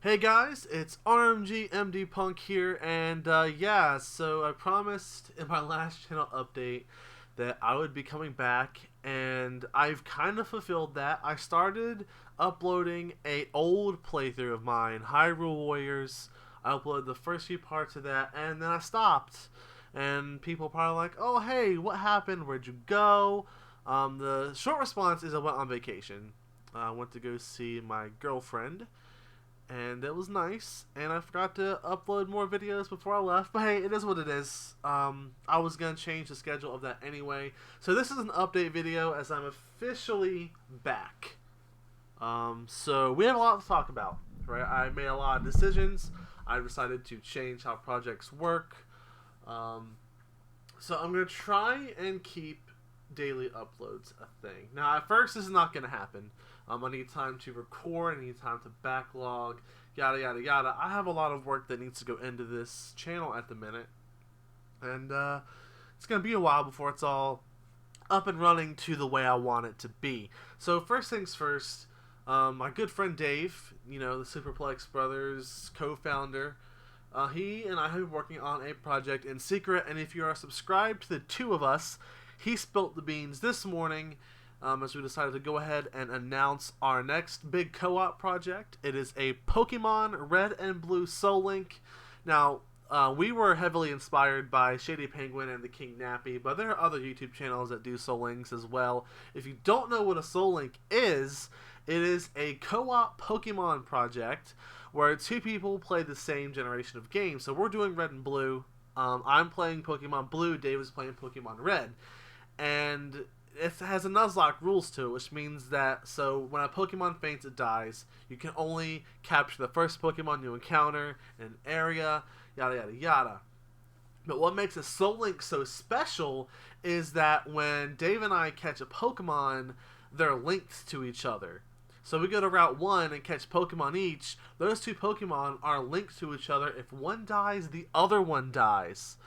Hey guys, it's RMG MD Punk here, and yeah, so I promised in my last channel update that I would be coming back, and I've kind of fulfilled that. I started uploading a old playthrough of mine, Hyrule Warriors. I uploaded the first few parts of that, and then I stopped. And people probably like, oh hey, what happened? Where'd you go? The short response is I went on vacation. I went to go see my girlfriend, and it was nice, and I forgot to upload more videos before I left, but hey, it is what it is. I was going to change the schedule of that anyway, so this is an update video as I'm officially back. So we have a lot to talk about, right? I made a lot of decisions. I decided to change how projects work. So I'm going to try and keep daily uploads a thing. Now, at first, this is not going to happen. I need time to record, I need time to backlog, yada yada yada. I have a lot of work that needs to go into this channel at the minute, and it's going to be a while before it's all up and running to the way I want it to be. So first things first, my good friend Dave, you know, the Superplex Brothers co-founder, he and I have been working on a project in secret, and if you are subscribed to the two of us, he spilt the beans this morning as we decided to go ahead and announce our next big co-op project. It is a Pokemon Red and Blue Soul Link. Now, we were heavily inspired by Shady Penguin and the King Nappy, but there are other YouTube channels that do Soul Links as well. If you don't know what a Soul Link is, it is a co-op Pokemon project where two people play the same generation of games. So we're doing Red and Blue. I'm playing Pokemon Blue, Dave is playing Pokemon Red. And it has a Nuzlocke rules to it, which means that, so when a Pokemon faints, it dies. You can only capture the first Pokemon you encounter in an area, yada yada yada. But what makes a Soul Link so special is that when Dave and I catch a Pokemon, they're linked to each other. So we go to Route 1 and catch Pokemon each. Those two Pokemon are linked to each other. If one dies, the other one dies.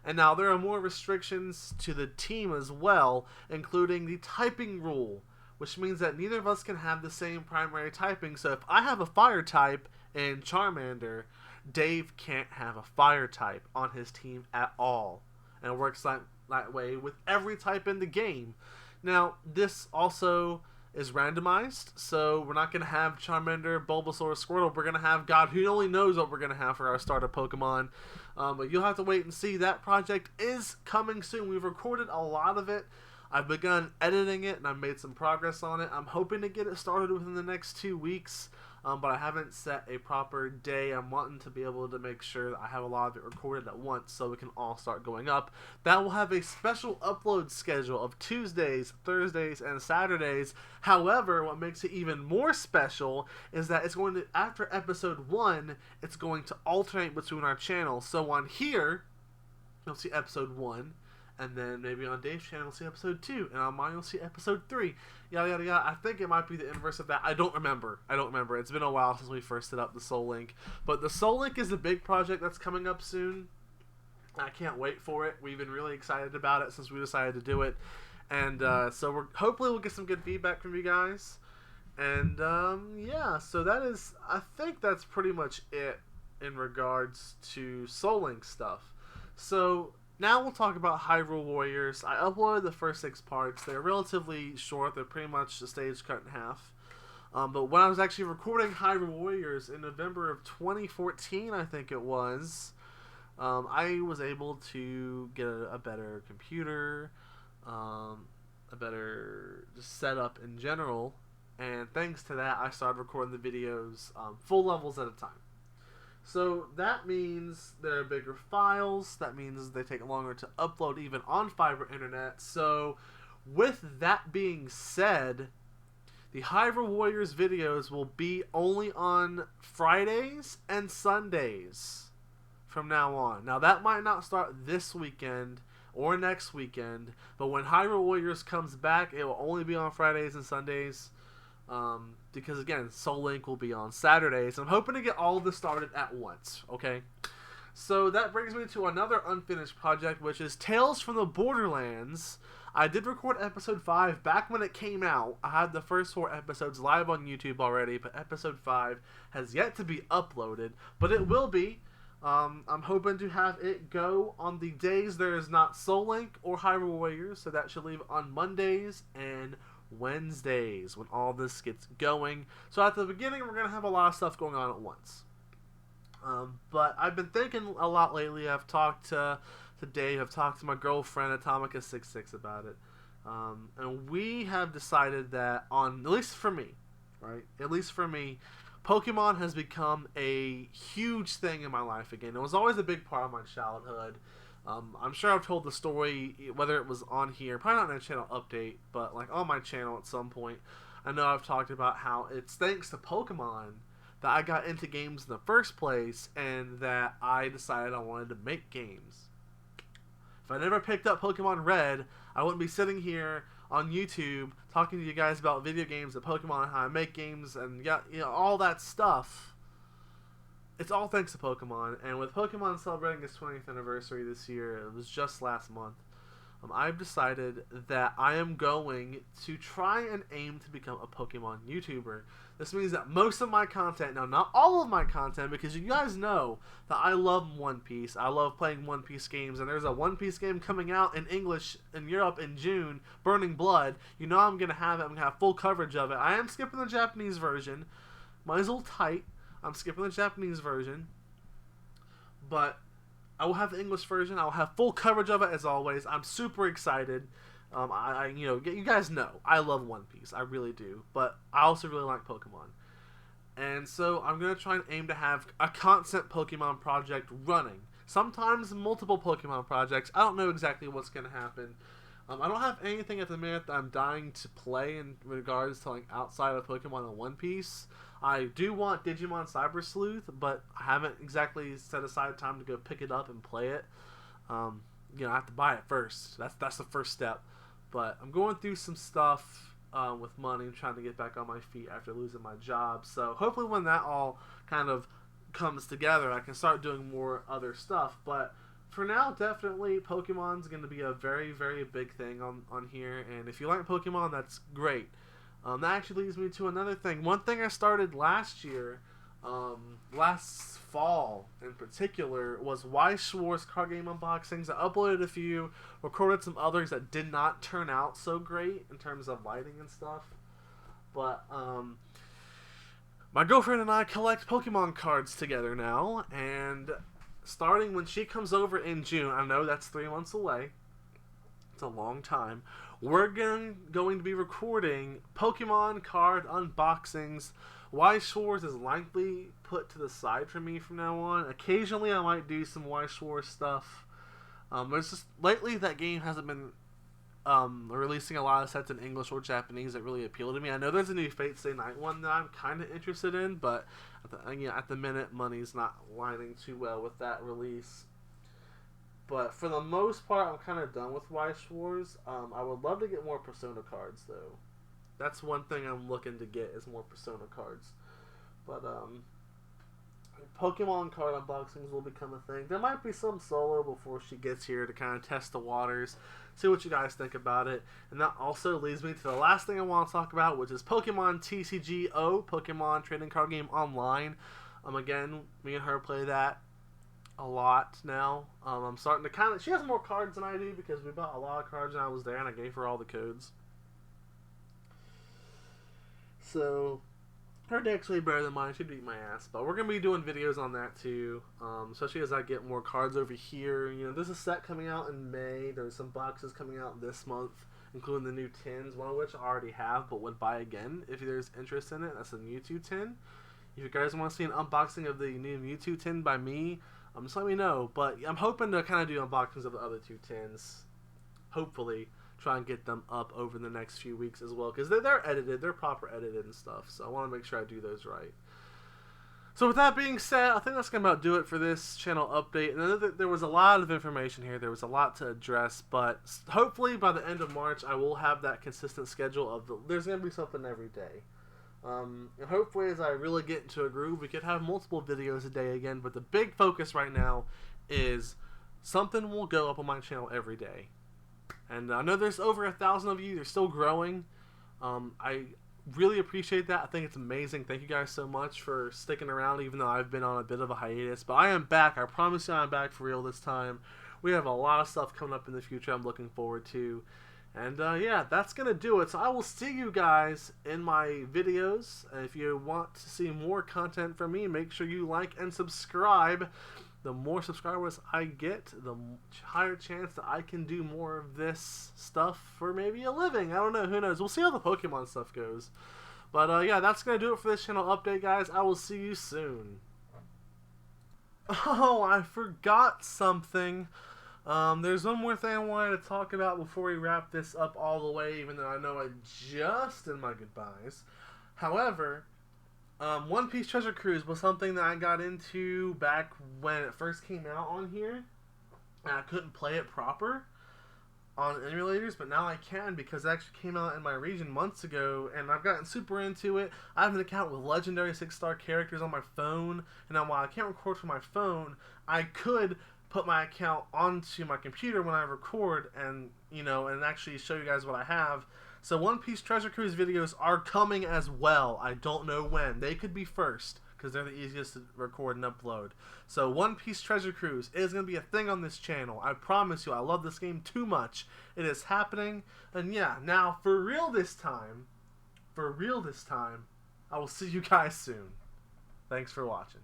And now there are more restrictions to the team as well, including the typing rule, which means that neither of us can have the same primary typing. So if I have a fire type in Charmander, Dave can't have a fire type on his team at all. And it works that way with every type in the game. Now, this also is randomized, so we're not going to have Charmander, Bulbasaur, Squirtle. We're going to have God who only knows what we're going to have for our starter Pokemon. But you'll have to wait and see. That project is coming soon. We've recorded a lot of it. I've begun editing it, and I've made some progress on it. I'm hoping to get it started within the next 2 weeks, but I haven't set a proper day. I'm wanting to be able to make sure that I have a lot of it recorded at once so we can all start going up. That will have a special upload schedule of Tuesdays, Thursdays, and Saturdays. However, what makes it even more special is that it's going to, after episode 1, it's going to alternate between our channels. So on here, you'll see episode 1. And then maybe on Dave's channel you'll see episode 2, and on mine you'll see episode 3. Yada yada yada. I think it might be the inverse of that. I don't remember. It's been a while since we first set up the Soul Link. But the Soul Link is a big project that's coming up soon. I can't wait for it. We've been really excited about it since we decided to do it. And so hopefully we'll get some good feedback from you guys. And yeah, so that is, I think that's pretty much it in regards to Soul Link stuff. So now we'll talk about Hyrule Warriors. I uploaded the first 6 parts. They're relatively short. They're pretty much the stage cut in half. But when I was actually recording Hyrule Warriors in November of 2014, I think it was, I was able to get a better computer, a better just setup in general. And thanks to that, I started recording the videos full levels at a time. So that means there are bigger files. That means they take longer to upload even on fiber internet. So with that being said, the Hyrule Warriors videos will be only on Fridays and Sundays from now on. Now that might not start this weekend or next weekend, but when Hyrule Warriors comes back, it will only be on Fridays and Sundays. Because again, Soul Link will be on Saturdays. I'm hoping to get all of this started at once, okay? So that brings me to another unfinished project, which is Tales from the Borderlands. I did record episode 5 back when it came out. I had the first 4 episodes live on YouTube already, but episode 5 has yet to be uploaded, but it will be. I'm hoping to have it go on the days there is not Soul Link or Hyrule Warriors, so that should leave on Mondays and Wednesdays when all this gets going. So at the beginning, we're going to have a lot of stuff going on at once. But I've been thinking a lot lately. I've talked to Dave, I've talked to my girlfriend Atomica66 about it. And we have decided that at least for me, Pokemon has become a huge thing in my life again. It was always a big part of my childhood. I'm sure I've told the story, whether it was on here, probably not in a channel update, but like on my channel at some point. I know I've talked about how it's thanks to Pokemon that I got into games in the first place, and that I decided I wanted to make games. If I never picked up Pokemon Red, I wouldn't be sitting here on YouTube talking to you guys about video games and Pokemon and how I make games and all that stuff. It's all thanks to Pokemon, and with Pokemon celebrating its 20th anniversary this year, it was just last month, I've decided that I am going to try and aim to become a Pokemon YouTuber. This means that most of my content, now not all of my content, because you guys know that I love One Piece. I love playing One Piece games, and there's a One Piece game coming out in English in Europe in June, Burning Blood. You know I'm going to have it. I'm going to have full coverage of it. I am skipping the Japanese version. Mine's a little tight. I'm skipping the Japanese version. But I will have the English version. I will have full coverage of it as always. I'm super excited. You guys know I love One Piece. I really do. But I also really like Pokemon. And so I'm going to try and aim to have a constant Pokemon project running. Sometimes multiple Pokemon projects. I don't know exactly what's going to happen. I don't have anything at the minute that I'm dying to play in regards to like outside of Pokemon and One Piece. I do want Digimon Cyber Sleuth, but I haven't exactly set aside time to go pick it up and play it. I have to buy it first. That's the first step. But I'm going through some stuff with money. I'm trying to get back on my feet after losing my job. So hopefully when that all kind of comes together, I can start doing more other stuff. But for now, definitely Pokemon's going to be a very, very big thing on here. And if you like Pokemon, that's great. That actually leads me to another thing. One thing I started last year, last fall in particular, was Weiss Schwartz card game unboxings. I uploaded a few, recorded some others that did not turn out so great in terms of lighting and stuff. But my girlfriend and I collect Pokemon cards together now, and starting when she comes over in June, I know that's 3 months away. It's a long time. We're going to be recording Pokemon card unboxings. Weiss Schwartz is likely put to the side for me from now on. Occasionally I might do some Weiss Schwartz stuff. It's just lately that game hasn't been releasing a lot of sets in English or Japanese that really appeal to me. I know there's a new Fate Stay Night one that I'm kind of interested in, but at the minute money's not lining too well with that release. But for the most part, I'm kind of done with Weiss Schwartz. I would love to get more Persona cards, though. That's one thing I'm looking to get, is more Persona cards. But Pokemon card unboxings will become a thing. There might be some solo before she gets here to kind of test the waters, see what you guys think about it. And that also leads me to the last thing I want to talk about, which is Pokemon TCGO, Pokemon Trading Card Game Online. Again, me and her play that a lot now. I'm starting to she has more cards than I do because we bought a lot of cards when I was there and I gave her all the codes. So her deck's way better than mine. She'd beat my ass. But we're going to be doing videos on that too. Especially as I get more cards over here. There's a set coming out in May. There's some boxes coming out this month, including the new tins, one of which I already have but would buy again if there's interest in it. That's a Mewtwo tin. If you guys want to see an unboxing of the new Mewtwo tin by me, just let me know. But I'm hoping to kind of do unboxings of the other 2 tins. Hopefully try and get them up over the next few weeks as well, because they're edited, they're proper edited and stuff, so I want to make sure I do those right. So with that being said, I think that's going to about do it for this channel update. And I know that there was a lot of information here, there was a lot to address, but hopefully by the end of March I will have that consistent schedule of there's going to be something every day. And hopefully as I really get into a groove, we could have multiple videos a day again, but the big focus right now is something will go up on my channel every day. And I know there's over 1,000 of you. They're still growing. I really appreciate that. I think it's amazing. Thank you guys so much for sticking around, even though I've been on a bit of a hiatus. But I am back. I promise you I'm back for real this time. We have a lot of stuff coming up in the future I'm looking forward to. And yeah, that's going to do it. So I will see you guys in my videos. And if you want to see more content from me, make sure you like and subscribe. The more subscribers I get, the higher chance that I can do more of this stuff for maybe a living. I don't know. Who knows? We'll see how the Pokemon stuff goes. But yeah, that's going to do it for this channel update, guys. I will see you soon. Oh, I forgot something. There's one more thing I wanted to talk about before we wrap this up all the way, even though I know I just did my goodbyes. However, One Piece Treasure Cruise was something that I got into back when it first came out on here. And I couldn't play it proper on emulators, but now I can because it actually came out in my region months ago, and I've gotten super into it. I have an account with legendary 6-star characters on my phone, and now while I can't record from my phone, I could put my account onto my computer when I record and, you know, and actually show you guys what I have. So One Piece Treasure Cruise videos are coming as well. I don't know when. They could be first because they're the easiest to record and upload. So One Piece Treasure Cruise is going to be a thing on this channel. I promise you, I love this game too much. It is happening. And yeah, now for real this time, I will see you guys soon. Thanks for watching.